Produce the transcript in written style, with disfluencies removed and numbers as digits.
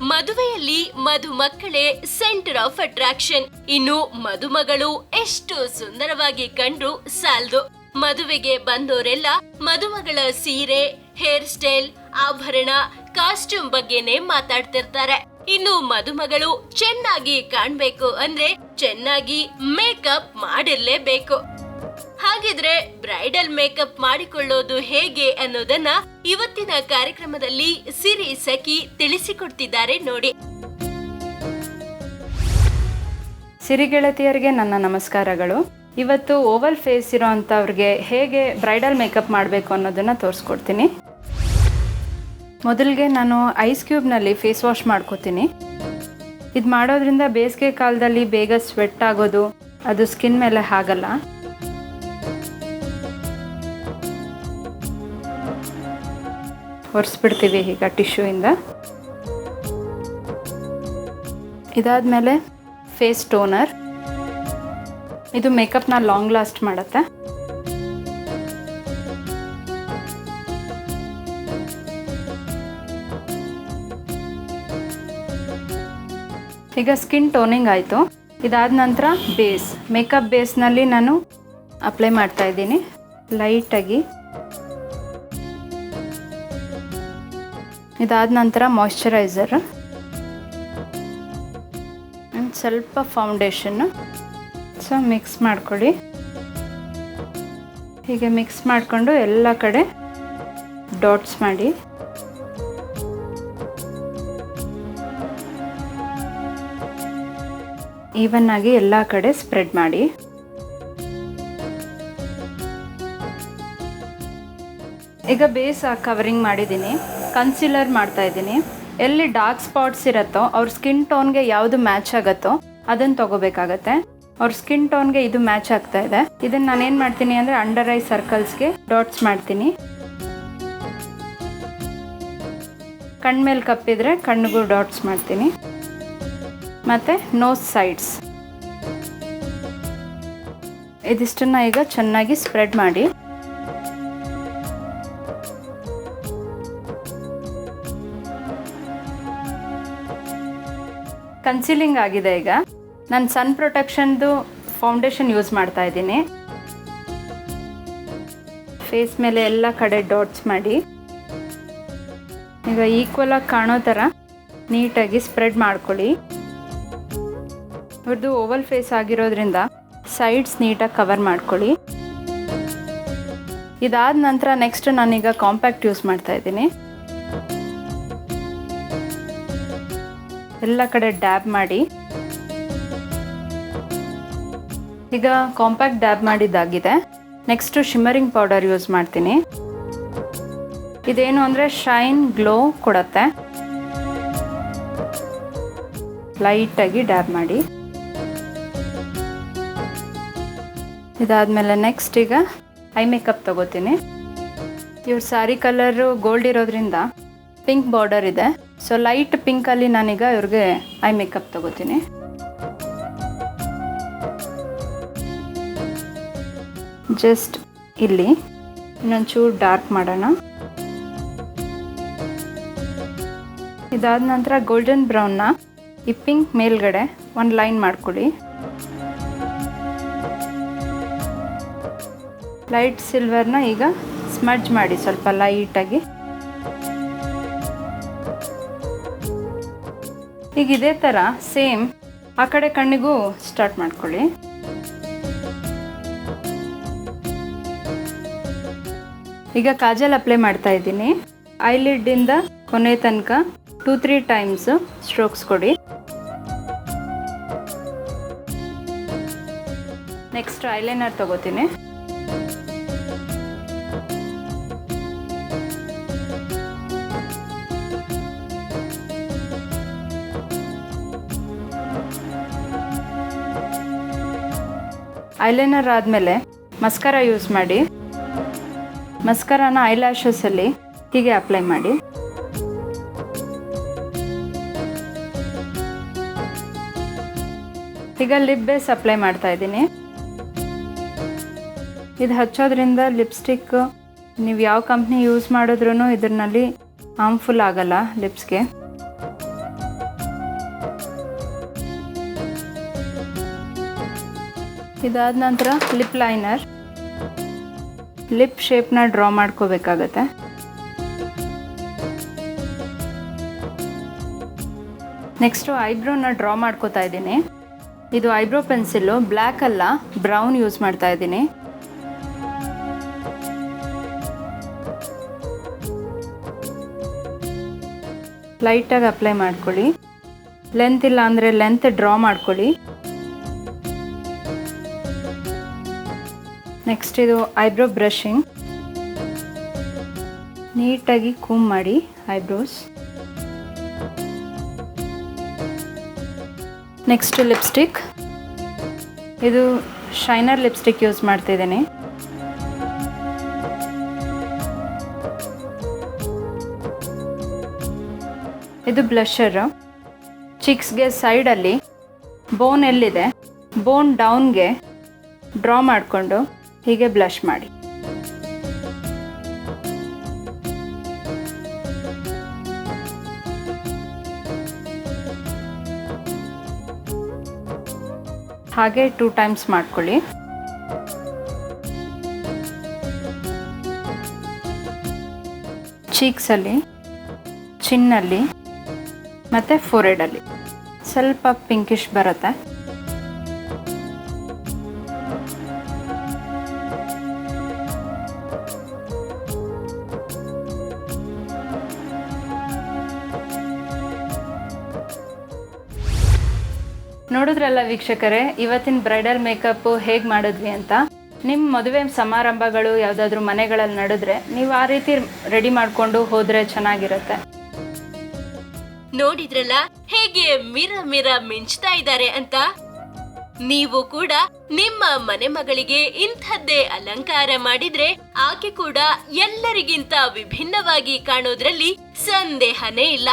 ಮದುವೆಯಲ್ಲಿ ಮದುಮಕ್ಕಳೇ centre of attraction. ಇನ್ನು ಮದುಮಗಳು ಎಷ್ಟು ಸುಂದರವಾಗಿ ಕಂಡ್ರು ಸಾಲ್ದು. ಮದುವೆಗೆ ಬಂದೋರೆಲ್ಲ ಮದುಮಗಳ ಸೀರೆ, ಹೇರ್ ಸ್ಟೈಲ್, ಆಭರಣ, ಕಾಸ್ಟ್ಯೂಮ್ ಬಗ್ಗೆನೆ ಮಾತಾಡ್ತಿರ್ತಾರೆ. ಇನ್ನು ಮದುಮಗಳು ಚೆನ್ನಾಗಿ ಕಾಣ್ಬೇಕು ಅಂದ್ರೆ ಚೆನ್ನಾಗಿ ಮೇಕಪ್ ಮಾಡಿರ್ಲೇಬೇಕು. ಹಾಗಿದ್ರೆ ಬ್ರೈಡಲ್ ಮೇಕಪ್ ಮಾಡಿಕೊಳ್ಳೋದು ಹೇಗೆ ಅನ್ನೋದನ್ನ ಇವತ್ತಿನ ಕಾರ್ಯಕ್ರಮದಲ್ಲಿ ಸಿರಿ ಸಖಿ ತಿಳಿಸಿಕೊಡ್ತಿದ್ದಾರೆ ನೋಡಿ. ಸಿರಿಗೆಳತಿಯರಿಗೆ ನನ್ನ ನಮಸ್ಕಾರಗಳು. ಇವತ್ತು ಓವಲ್ ಫೇಸ್ ಇರೋ ಅಂಥವ್ರಿಗೆ ಹೇಗೆ ಬ್ರೈಡಲ್ ಮೇಕಪ್ ಮಾಡಬೇಕು ಅನ್ನೋದನ್ನು ತೋರಿಸ್ಕೊಡ್ತೀನಿ. ಮೊದಲಿಗೆ ನಾನು ಐಸ್ ಕ್ಯೂಬ್ನಲ್ಲಿ ಫೇಸ್ ವಾಶ್ ಮಾಡ್ಕೋತೀನಿ. ಇದು ಮಾಡೋದ್ರಿಂದ ಬೇಸಿಗೆ ಕಾಲದಲ್ಲಿ ಬೇಗ ಸ್ವೆಟ್ ಆಗೋದು ಅದು ಸ್ಕಿನ್ ಮೇಲೆ ಆಗಲ್ಲ. ಒರೆಸ್ಬಿಡ್ತೀವಿ ಈಗ ಟಿಶ್ಯೂಯಿಂದ. ಇದಾದಮೇಲೆ ಫೇಸ್ ಟೋನರ್. ಇದು ಮೇಕಪ್ನ ಲಾಂಗ್ ಲಾಸ್ಟ್ ಮಾಡುತ್ತೆ. ಈಗ ಸ್ಕಿನ್ ಟೋನಿಂಗ್ ಆಯಿತು. ಇದಾದ ನಂತರ ಬೇಸ್, ಮೇಕಪ್ ಬೇಸ್ನಲ್ಲಿ ನಾನು ಅಪ್ಲೈ ಮಾಡ್ತಾ ಇದ್ದೀನಿ ಲೈಟಾಗಿ. ಇದಾದ ನಂತರ ಮಾಯ್ಶ್ಚರೈಸರ್, ಸ್ವಲ್ಪ ಫೌಂಡೇಶನ್ನು. ಸೊ ಮಿಕ್ಸ್ ಮಾಡ್ಕೊಳ್ಳಿ. ಹೀಗೆ ಮಿಕ್ಸ್ ಮಾಡಿಕೊಂಡು ಎಲ್ಲ ಕಡೆ ಡಾಟ್ಸ್ ಮಾಡಿ. ಈವನ್ ಆಗಿ ಎಲ್ಲ ಕಡೆ ಸ್ಪ್ರೆಡ್ ಮಾಡಿ. ಈಗ ಬೇಸ್ ಕವರಿಂಗ್ ಮಾಡಿದ್ದೀನಿ. ಕನ್ಸಿಲರ್ ಮಾಡ್ತಾ ಇದ್ದೀನಿ. ಎಲ್ಲಿ ಡಾರ್ಕ್ ಸ್ಪಾಟ್ಸ್ ಇರುತ್ತೋ ಅವ್ರ ಸ್ಕಿನ್ ಟೋನ್ಗೆ ಯಾವುದು ಮ್ಯಾಚ್ ಆಗುತ್ತೋ ಅದನ್ನು ತೊಗೋಬೇಕಾಗತ್ತೆ. ಅವ್ರ ಸ್ಕಿನ್ ಟೋನ್ಗೆ ಇದು ಮ್ಯಾಚ್ ಆಗ್ತಾ ಇದೆ. ಇದನ್ನು ನಾನೇನು ಮಾಡ್ತೀನಿ ಅಂದರೆ ಅಂಡರ್ ಐ ಸರ್ಕಲ್ಸ್ಗೆ ಡಾಟ್ಸ್ ಮಾಡ್ತೀನಿ. ಕಣ್ಮೇಲೆ ಕಪ್ಪಿದ್ರೆ ಕಣ್ಣಿಗೂ ಡಾಟ್ಸ್ ಮಾಡ್ತೀನಿ. ಮತ್ತು ನೋಸ್ ಸೈಡ್ಸ್. ಇದಿಷ್ಟನ್ನು ಈಗ ಚೆನ್ನಾಗಿ ಸ್ಪ್ರೆಡ್ ಮಾಡಿ. ಕನ್ಸೀಲಿಂಗ್ ಆಗಿದೆ. ಈಗ ನಾನು ಸನ್ ಪ್ರೊಟೆಕ್ಷನ್ದು ಫೌಂಡೇಶನ್ ಯೂಸ್ ಮಾಡ್ತಾ ಇದ್ದೀನಿ. ಫೇಸ್ ಮೇಲೆ ಎಲ್ಲ ಕಡೆ ಡಾಟ್ಸ್ ಮಾಡಿ. ಈಗ ಈಕ್ವಲಾಗಿ ಕಾಣೋ ಥರ ನೀಟಾಗಿ ಸ್ಪ್ರೆಡ್ ಮಾಡ್ಕೊಳ್ಳಿ. ಇವ್ರದ್ದು ಓವಲ್ ಫೇಸ್ ಆಗಿರೋದ್ರಿಂದ ಸೈಡ್ಸ್ ನೀಟಾಗಿ ಕವರ್ ಮಾಡ್ಕೊಳ್ಳಿ. ಇದಾದ ನಂತರ ನೆಕ್ಸ್ಟ್ ನಾನೀಗ ಕಾಂಪ್ಯಾಕ್ಟ್ ಯೂಸ್ ಮಾಡ್ತಾ ಇದ್ದೀನಿ. ಎಲ್ಲ ಕಡೆ ಡ್ಯಾಬ್ ಮಾಡಿ. ಈಗ ಕಾಂಪ್ಯಾಕ್ಟ್ ಡ್ಯಾಬ್ ಮಾಡಿದ್ದಾಗಿದೆ. ನೆಕ್ಸ್ಟು ಶಿಮ್ಮರಿಂಗ್ ಪೌಡರ್ ಯೂಸ್ ಮಾಡ್ತೀನಿ. ಇದೇನು ಅಂದರೆ ಶೈನ್ ಗ್ಲೋ ಕೊಡುತ್ತೆ. ಲೈಟಾಗಿ ಡ್ಯಾಬ್ ಮಾಡಿ. ಇದಾದಮೇಲೆ ನೆಕ್ಸ್ಟ್ ಈಗ ಐ ಮೇಕಪ್ ತೊಗೋತೀನಿ. ಇವ್ರ ಸ್ಯಾರಿ ಕಲರು ಗೋಲ್ಡ್ ಇರೋದ್ರಿಂದ ಪಿಂಕ್ ಬಾರ್ಡರ್ ಇದೆ. ಸೊ ಲೈಟ್ ಪಿಂಕಲ್ಲಿ ನಾನೀಗ ಇವ್ರಿಗೆ ಐ ಮೇಕಪ್ ತೊಗೋತೀನಿ. ಜಸ್ಟ್ ಇಲ್ಲಿ ಇನ್ನೊಂಚೂರು ಡಾರ್ಕ್ ಮಾಡೋಣ. ಇದಾದ ನಂತರ ಗೋಲ್ಡನ್ ಬ್ರೌನ್ನ ಈ ಪಿಂಕ್ ಮೇಲ್ಗಡೆ ಒಂದು ಲೈನ್ ಮಾಡ್ಕೊಳ್ಳಿ. ಲೈಟ್ ಸಿಲ್ವರ್ನ ಈಗ ಸ್ಮಡ್ಜ್ ಮಾಡಿ ಸ್ವಲ್ಪ ಲೈಟಾಗಿ. ಈಗ ಇದೇ ಥರ ಸೇಮ್ ಆ ಕಡೆ ಕಣ್ಣಿಗೂ ಸ್ಟಾರ್ಟ್ ಮಾಡ್ಕೊಳ್ಳಿ. ಈಗ ಕಾಜಲ್ ಅಪ್ಲೈ ಮಾಡ್ತಾ ಇದ್ದೀನಿ. ಐಲಿಡ್ಡಿಂದ ಕೊನೆ ತನಕ 2-3 ಟೈಮ್ಸ್ ಸ್ಟ್ರೋಕ್ಸ್ ಕೊಡಿ. ನೆಕ್ಸ್ಟ್ ಐಲೈನರ್ ತಗೋತೀನಿ. ಐಲೈನರ್ ಆದಮೇಲೆ ಮಸ್ಕರಾ ಯೂಸ್ ಮಾಡಿ. ಮಸ್ಕರಾನ ಐಲ್ಯಾಶಸಲ್ಲಿ ಹೀಗೆ ಅಪ್ಲೈ ಮಾಡಿ. ಈಗ ಲಿಪ್ ಬೇಸ್ ಅಪ್ಲೈ ಮಾಡ್ತಾ ಇದ್ದೀನಿ. ಇದು ಹಚ್ಚೋದ್ರಿಂದ ಲಿಪ್ಸ್ಟಿಕ್ ನೀವು ಯಾವ ಕಂಪ್ನಿ ಯೂಸ್ ಮಾಡಿದ್ರೂ ಇದರಲ್ಲಿ ಹಾರ್ಮ್ಫುಲ್ ಆಗಲ್ಲ ಲಿಪ್ಸ್ಗೆ. ಇದಾದ ನಂತರ ಲಿಪ್ ಲೈನರ್, ಲಿಪ್ ಶೇಪ್ನ ಡ್ರಾ ಮಾಡ್ಕೋಬೇಕಾಗತ್ತೆ. ನೆಕ್ಸ್ಟು ಐಬ್ರೋನ ಡ್ರಾ ಮಾಡ್ಕೋತಾ ಇದ್ದೀನಿ. ಇದು ಐಬ್ರೋ ಪೆನ್ಸಿಲ್ಲು, ಬ್ಲ್ಯಾಕ್ ಅಲ್ಲ ಬ್ರೌನ್ ಯೂಸ್ ಮಾಡ್ತಾ ಇದ್ದೀನಿ. ಲೈಟಾಗಿ ಅಪ್ಲೈ ಮಾಡ್ಕೊಳ್ಳಿ. ಲೆಂತ್ ಇಲ್ಲ ಅಂದರೆ ಲೆಂತ್ ಡ್ರಾ ಮಾಡ್ಕೊಳ್ಳಿ. ನೆಕ್ಸ್ಟ್ ಇದು ಐಬ್ರೋ ಬ್ರಷಿಂಗ್, ನೀಟಾಗಿ ಕೂಮ್ ಮಾಡಿ ಐಬ್ರೋಸ್. ನೆಕ್ಸ್ಟ್ ಲಿಪ್ಸ್ಟಿಕ್, ಇದು ಶೈನರ್ ಲಿಪ್ಸ್ಟಿಕ್ ಯೂಸ್ ಮಾಡ್ತಿದ್ದೀನಿ. ಇದು ಬ್ಲಷರು. ಚಿಕ್ಸ್ಗೆ ಸೈಡಲ್ಲಿ ಬೋನ್ ಎಲ್ಲಿದೆ ಬೋನ್ ಡೌನ್ಗೆ ಡ್ರಾ ಮಾಡಿಕೊಂಡು ಹೀಗೆ ಬ್ಲಷ್ ಮಾಡಿ. ಹಾಗೆ 2 ಟೈಮ್ಸ್ ಮಾಡ್ಕೊಳ್ಳಿ. ಚೀಕ್ಸಲ್ಲಿ, ಚಿನ್ನಲ್ಲಿ ಮತ್ತು ಫೋರೆಡಲ್ಲಿ ಸ್ವಲ್ಪ ಪಿಂಕಿಶ್ ಬರುತ್ತೆ. ನೋಡಿದ್ರಲ್ಲ ವೀಕ್ಷಕರೇ, ಇವತ್ತಿನ ಬ್ರೈಡಲ್ ಮೇಕಪ್ಪು ಹೇಗೆ ಮಾಡಿದ್ವಿ ಅಂತ. ನಿಮ್ಮ ಮದುವೆ ಸಮಾರಂಭಗಳು ಯಾವುದಾದ್ರೂ ಮನೆಗಳಲ್ಲಿ ನಡೆದ್ರೆ ನೀವು ಆ ರೀತಿ ರೆಡಿ ಮಾಡಿಕೊಂಡು ಹೋದರೆ ಚೆನ್ನಾಗಿರುತ್ತೆ. ನೋಡಿದ್ರಲ್ಲ ಹೇಗೆ ಮಿರ ಮಿಂಚ್ತಾ ಇದ್ದಾರೆ ಅಂತ. ನೀವು ಕೂಡ ನಿಮ್ಮ ಮನೆ ಮಗಳಿಗೆ ಇಂಥದ್ದೇ ಅಲಂಕಾರ ಮಾಡಿದ್ರೆ ಆಕೆ ಕೂಡ ಎಲ್ಲರಿಗಿಂತ ವಿಭಿನ್ನವಾಗಿ ಕಾಣೋದ್ರಲ್ಲಿ ಸಂದೇಹನೇ ಇಲ್ಲ.